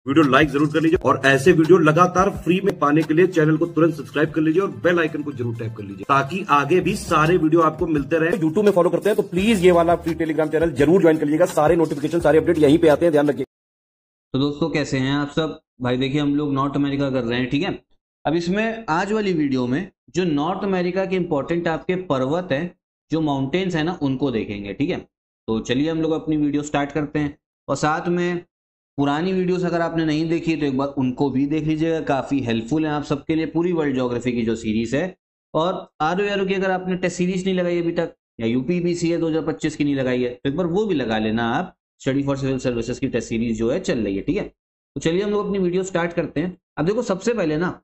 Video like जरूर कर लीजिए और ऐसे वीडियो लगातार फ्री में पाने के लिए चैनल को तुरंत सब्सक्राइब कर लीजिए और बेल आइकन को जरूर टैप कर लीजिए ताकि आगे भी सारे वीडियो आपको मिलते रहे। यूट्यूब में फॉलो करते हैं तो प्लीज ये वाला फ्री टेलीग्राम चैनल जरूर ज्वाइन कर लीजिएगा। सारे नोटिफिकेशन सारे अपडेट यहीं पे आते हैं, ध्यान रखिए। तो दोस्तों कैसे हैं आप सब भाई। देखिए हम लोग नॉर्थ अमेरिका कर रहे हैं, ठीक है। अब इसमें आज वाली वीडियो में जो नॉर्थ अमेरिका के इंपॉर्टेंट आपके पर्वत हैं, जो माउंटेन्स हैं ना, उनको देखेंगे, ठीक है। तो चलिए हम लोग अपनी वीडियो स्टार्ट करते हैं। और साथ में पुरानी वीडियोस अगर आपने नहीं देखी तो एक बार उनको भी देख लीजिएगा, काफ़ी हेल्पफुल है आप सबके लिए। पूरी वर्ल्ड ज्योग्राफी की जो सीरीज है, और आर की अगर आपने टेस्ट सीरीज नहीं लगाई अभी तक, या यूपीबीसी है 2025 की नहीं लगाई है, तो एक बार वो भी लगा लेना आप। स्टडी फॉर सिविल सर्विसेज की टेस्ट सीरीज जो है चल रही है, ठीक है। तो चलिए हम लोग अपनी वीडियो स्टार्ट करते हैं। अब देखो सबसे पहले ना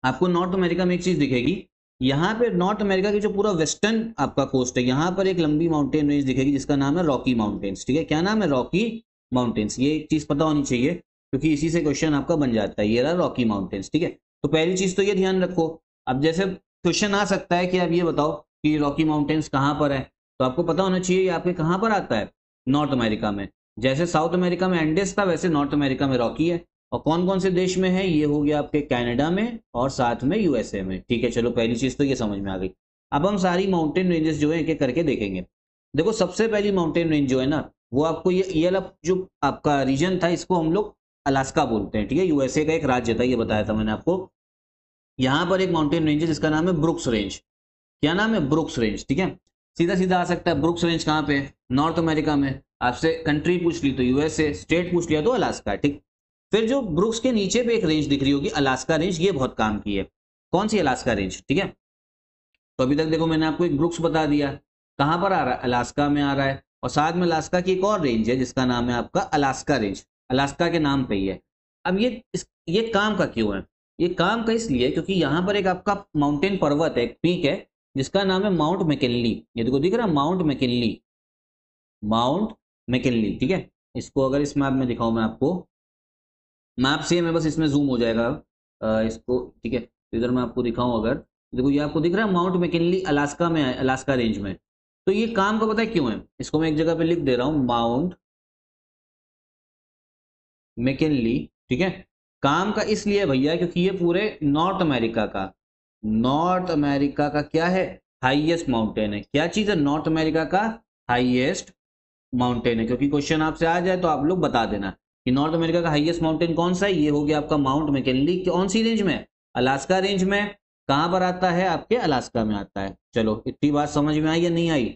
आपको नॉर्थ अमेरिका में एक चीज दिखेगी। यहाँ पे नॉर्थ अमेरिका की जो पूरा वेस्टर्न आपका कोस्ट है, यहाँ पर एक लंबी माउंटेन रेंज दिखेगी जिसका नाम है रॉकी माउंटेन्स, ठीक है। क्या नाम है? Rocky mountains. ये एक चीज पता होनी चाहिए क्योंकि इसी से क्वेश्चन आपका बन जाता है। ये रहा रॉकी माउंटेन्स, ठीक है। तो पहली चीज तो ये ध्यान रखो। अब जैसे क्वेश्चन आ सकता है कि आप ये बताओ कि रॉकी माउंटेन्स कहाँ पर है, तो आपको पता होना चाहिए ये आपके कहाँ पर आता है, नॉर्थ अमेरिका में। जैसे साउथ अमेरिका में एंडेस था, वैसे नॉर्थ अमेरिका में रॉकी है। और कौन कौन से देश में है? ये हो गया आपके कनाडा में और साथ में यूएसए में, ठीक है। चलो पहली चीज तो ये समझ में आ गई। अब हम सारी माउंटेन रेंजेस जो है एक एक करके देखेंगे। देखो सबसे पहली माउंटेन रेंज जो है ना, वो आपको ये वाला जो आपका रीजन था, इसको हम लोग अलास्का बोलते हैं, ठीक है। यूएसए का एक राज्य था, ये बताया था मैंने आपको। यहाँ पर एक माउंटेन रेंज है जिसका नाम है ब्रुक्स रेंज। क्या नाम है? ब्रुक्स रेंज, ठीक है। सीधा सीधा आ सकता है ब्रुक्स रेंज कहाँ पे? नॉर्थ अमेरिका में। आपसे कंट्री पूछ ली तो यूएसए, स्टेट पूछ लिया तो अलास्का, ठीक। फिर जो ब्रुक्स के नीचे पे एक रेंज दिख रही होगी, अलास्का रेंज, ये बहुत काम की है। कौन सी? अलास्का रेंज, ठीक है। तो अभी तक देखो मैंने आपको एक ब्रुक्स बता दिया, कहां पर आ रहा है? अलास्का में आ रहा है। और साथ में अलास्का की एक और रेंज है जिसका नाम है आपका अलास्का रेंज, अलास्का के नाम पे ही है। अब ये काम का क्यों है? ये काम का इसलिए क्योंकि यहाँ पर एक आपका माउंटेन पर्वत है, एक पीक है जिसका नाम है माउंट मैकिनली। ये देखो दिख रहा है, माउंट मैकिनली, माउंट मैकिनली, ठीक है। इसको अगर इस मैप में दिखाऊं मैं आपको, मैप सेम है बस इसमें जूम हो जाएगा इसको, ठीक है। इधर मैं आपको दिखाऊं अगर, देखो ये आपको दिख रहा है माउंट मैकिनली अलास्का में है, अलास्का रेंज में। तो ये काम का पता है क्यों है? इसको मैं एक जगह पे लिख दे रहा हूं, माउंट मैकिनली, ठीक है। काम का इसलिए भैया क्योंकि ये पूरे नॉर्थ अमेरिका का क्या है? हाईएस्ट माउंटेन है। क्या चीज है? नॉर्थ अमेरिका का हाईएस्ट माउंटेन है। क्योंकि क्वेश्चन आपसे आ जाए तो आप लोग बता देना कि नॉर्थ अमेरिका का हाईएस्ट माउंटेन कौन सा है। ये हो गया आपका माउंट मैकिनली। कौन सी रेंज में? अलास्का रेंज में। कहां पर आता है? आपके अलास्का में आता है। चलो इतनी बात समझ में आई या नहीं आई?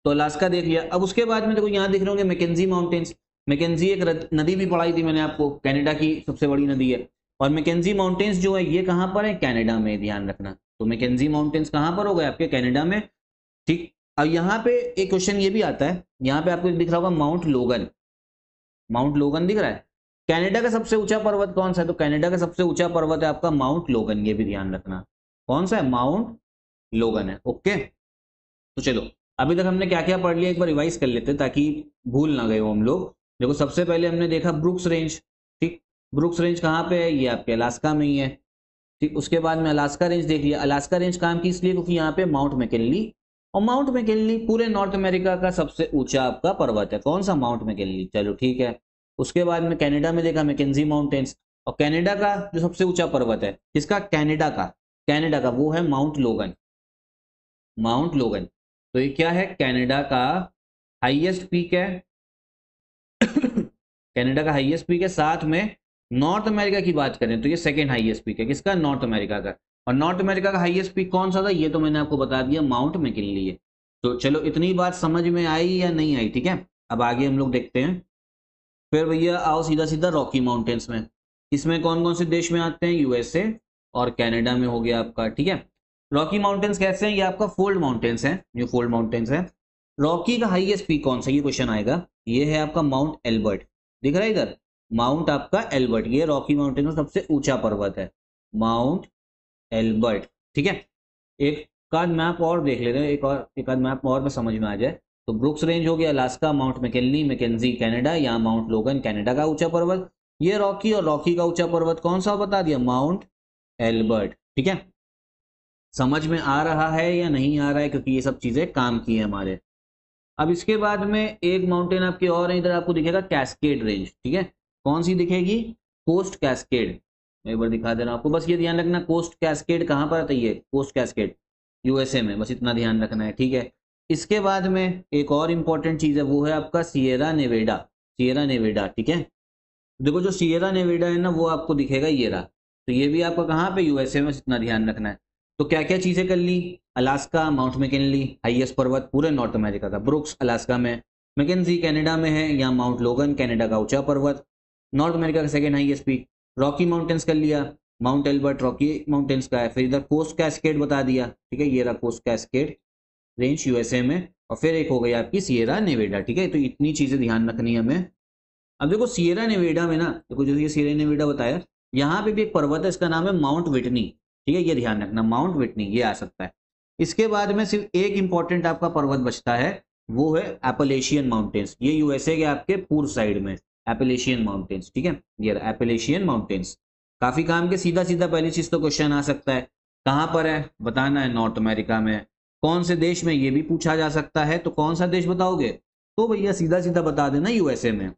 तो अलास्का देख लिया। अब उसके बाद में देखो यहाँ दिख रहे होंगे मैकेंजी माउंटेन्स। मैकेंजी एक नदी भी पढ़ाई थी मैंने आपको, कनाडा की सबसे बड़ी नदी है। और मैकेंजी माउंटेन्स जो है ये कहां पर है? कनाडा में, ध्यान रखना। तो मैकेंजी माउंटेन्स कहां पर हो गए? आपके कनाडा में, ठीक। और यहाँ पे एक क्वेश्चन ये भी आता है, यहाँ पे आपको दिख रहा होगा माउंट लोगन। माउंट लोगन दिख रहा है। कनाडा का सबसे ऊंचा पर्वत कौन सा है? तो कनाडा का सबसे ऊंचा पर्वत है आपका माउंट लोगन। ये भी ध्यान रखना कौन सा है? माउंट लोगन है, ओके। तो चलो अभी तक हमने क्या क्या पढ़ लिया एक बार रिवाइज कर लेते ताकि भूल ना गए हो हम लोग। देखो सबसे पहले हमने देखा ब्रुक्स रेंज, ठीक। ब्रुक्स रेंज कहाँ पे है? ये आपके अलास्का में ही है, ठीक। उसके बाद में अलास्का रेंज देख लिया। अलास्का रेंज काम की इसलिए क्योंकि यहाँ पे माउंट मैकिनली, और माउंट मैकिनली पूरे नॉर्थ अमेरिका का सबसे ऊंचा आपका पर्वत है। कौन सा? माउंट मैकिनली, चलो ठीक है। उसके बाद में कनाडा में देखा मैकेंजी माउंटेन्स। और कनाडा का जो सबसे ऊंचा पर्वत है, किसका? कनाडा का वो है माउंट लोगन, माउंट लोगन। तो ये क्या है? कनाडा का हाईएस्ट पीक है कनाडा का हाईएस्ट पीक है। साथ में नॉर्थ अमेरिका की बात करें तो ये सेकंड हाईएस्ट पीक है। किसका? नॉर्थ अमेरिका का। और नॉर्थ अमेरिका का हाईएस्ट पीक कौन सा था? ये तो मैंने आपको बता दिया, माउंट मैकिनली है। तो चलो इतनी बात समझ में आई या नहीं आई? ठीक है। अब आगे हम लोग देखते हैं। फिर भैया आओ सीधा सीधा रॉकी माउंटेन्स में। इसमें कौन कौन से देश में आते हैं? यूएसए और कनाडा में हो गया आपका, ठीक है। रॉकी माउंटेन्स कैसे हैं? ये आपका फोल्ड माउंटेन्स है, जो फोल्ड माउंटेन्स है। रॉकी का हाईएस्ट पीक कौन सा? ये क्वेश्चन आएगा। ये है आपका माउंट एल्बर्ट, दिख रहा है इधर, माउंट आपका एल्बर्ट। ये रॉकी माउंटेन का सबसे ऊंचा पर्वत है, माउंट एल्बर्ट, ठीक है। एक आध मैप और देख लेते हैं, एक आध मैप और में समझ में आ जाए। तो ब्रुक्स रेंज हो गया Alaska, Mount McKinley Mackenzie Canada, यहाँ माउंट लोगन कनाडा का ऊंचा पर्वत। ये रॉकी, और रॉकी का ऊंचा पर्वत कौन सा बता दिया? माउंट एल्बर्ट, ठीक है। समझ में आ रहा है या नहीं आ रहा है? क्योंकि ये सब चीजें काम की है हमारे। अब इसके बाद में एक माउंटेन आपके और है, इधर आपको दिखेगा कैस्केड रेंज, ठीक है। कौन सी दिखेगी? Coast Cascade. एक बार दिखा देना आपको, बस ये ध्यान रखना कोस्ट कैस्केड कहाँ पर आता है, ये कोस्ट कैस्केड यूएसए में, बस इतना ध्यान रखना है, ठीक है। इसके बाद में एक और इम्पॉर्टेंट चीज़ है, वो है आपका सिएरा नेवेडा। सिएरा नेवेडा, ठीक है। देखो जो सिएरा नेवेडा है ना, वो आपको दिखेगा ये रहा, तो ये भी आपका कहाँ पे, यूएसए में, इतना ध्यान रखना है। तो क्या क्या चीज़ें कर ली? अलास्का, माउंट मैकिनली हाईएस्ट पर्वत पूरे नॉर्थ अमेरिका का, ब्रुक्स अलास्का में, मैकेंजी कनाडा में है, या माउंट लोगन कनाडा का ऊंचा पर्वत, नॉर्थ अमेरिका का second highest peak. Rocky mountains कर लिया, माउंट एल्बर्ट रॉकी माउंटेन्स का है। फिर इधर कोस्ट कैस्केड बता दिया, ठीक है, ये रहा कोस्ट कैस्केड रेंज यूएसए में। और फिर एक हो गई आपकी सिएरा नेवेडा, ठीक है। तो इतनी चीजें ध्यान रखनी है हमें। अब देखो सिएरा नेवेडा में ना, देखो जो ये सिएरा नेवेडा बताया, यहाँ पे भी एक पर्वत है, इसका नाम है माउंट विटनी, ठीक है, ये ध्यान रखना, माउंट विटनी ये आ सकता है। इसके बाद में सिर्फ एक इंपॉर्टेंट आपका पर्वत बचता है, वो है एपलेशियन माउंटेन्स। ये यूएसए के आपके पूर्व साइड में एपलेशियन माउंटेन्स, ठीक है, ये एपलेशियन माउंटेन्स। काफी काम के, सीधा सीधा पहली चीज तो क्वेश्चन आ सकता है, कहाँ पर है, बताना है, नॉर्थ अमेरिका में। कौन से देश में, ये भी पूछा जा सकता है, तो कौन सा देश बताओगे? तो भैया सीधा सीधा बता देना यूएसए में।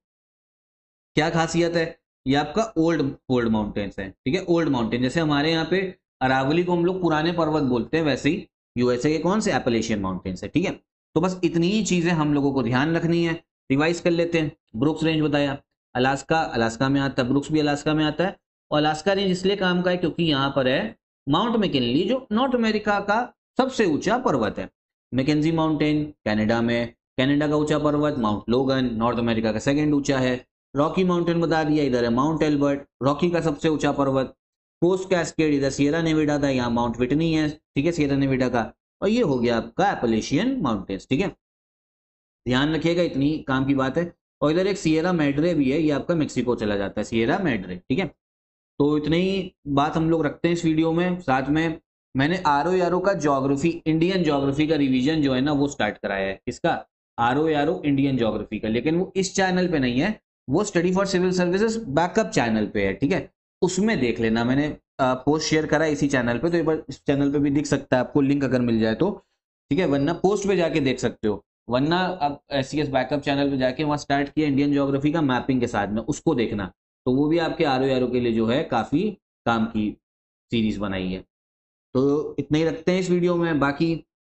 क्या खासियत है? ये आपका ओल्ड माउंटेन्स है, ठीक है, ओल्ड माउंटेन। जैसे हमारे यहाँ पे अरावली को हम लोग पुराने पर्वत बोलते हैं, वैसे ही यूएसए के कौन से एपलेशियन माउंटेन्स है, ठीक है। तो बस इतनी ही चीजें हम लोगों को ध्यान रखनी है, रिवाइज कर लेते हैं। ब्रुक्स रेंज बताया, अलास्का में आता है, ब्रुक्स भी अलास्का में आता है। और अलास्का रेंज इसलिए काम का है क्योंकि यहाँ पर है माउंट मैकिनली, जो नॉर्थ अमेरिका का सबसे ऊंचा पर्वत है। मैकेंजी माउंटेन कनाडा में, कनाडा का ऊंचा पर्वत माउंट लोगन, नॉर्थ अमेरिका का सेकंड ऊंचा है। रॉकी माउंटेन बता दिया, इधर है माउंट एल्बर्ट, रॉकी का सबसे ऊंचा पर्वत। कोस्ट कैस्केड इधर सिएरा नेवेडा था, यहाँ माउंट विटनी है, ठीक है, सिएरा नेवेडा का। और ये हो गया आपका एपलेशियन माउंटेन्स, ठीक है। ध्यान रखिएगा, इतनी काम की बात है। और इधर एक सिएरा मैड्रे भी है, ये आपका मेक्सिको चला जाता है, सिएरा मैड्रे, ठीक है। तो इतनी ही बात हम लोग रखते हैं इस वीडियो में। साथ में मैंने आरओ का ज्योग्राफी, इंडियन ज्योग्राफी का रिवीजन जो है ना, वो स्टार्ट कराया है। किसका? आरओ इंडियन ज्योग्राफी का, लेकिन वो इस चैनल पे नहीं है, वो study for civil services backup channel पे है, ठीक है, उसमें देख लेना। मैंने पोस्ट शेयर करा इसी चैनल पे, तो एक बार इस चैनल पे भी दिख सकता है आपको, लिंक अगर मिल जाए तो, ठीक है, वरना पोस्ट पे जाके देख सकते हो। वरना अब एससीएस बैकअप चैनल पे जाके वहाँ स्टार्ट किया इंडियन ज्योग्राफी का मैपिंग के साथ में, उसको देखना, तो वो भी आपके आरओ के लिए जो है काफी काम की सीरीज बनाई है। तो इतना ही रखते हैं इस वीडियो में। बाकी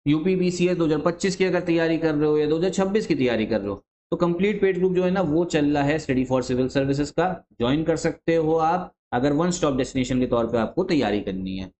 यूपीबीसीएस 2025 की अगर तैयारी कर रहे हो या 2026 की तैयारी कर रहे हो, तो कंप्लीट पेड ग्रुप जो है ना, वो चल रहा है स्टडी फॉर सिविल सर्विसेज का, ज्वाइन कर सकते हो आप, अगर वन स्टॉप डेस्टिनेशन के तौर पे आपको तैयारी करनी है।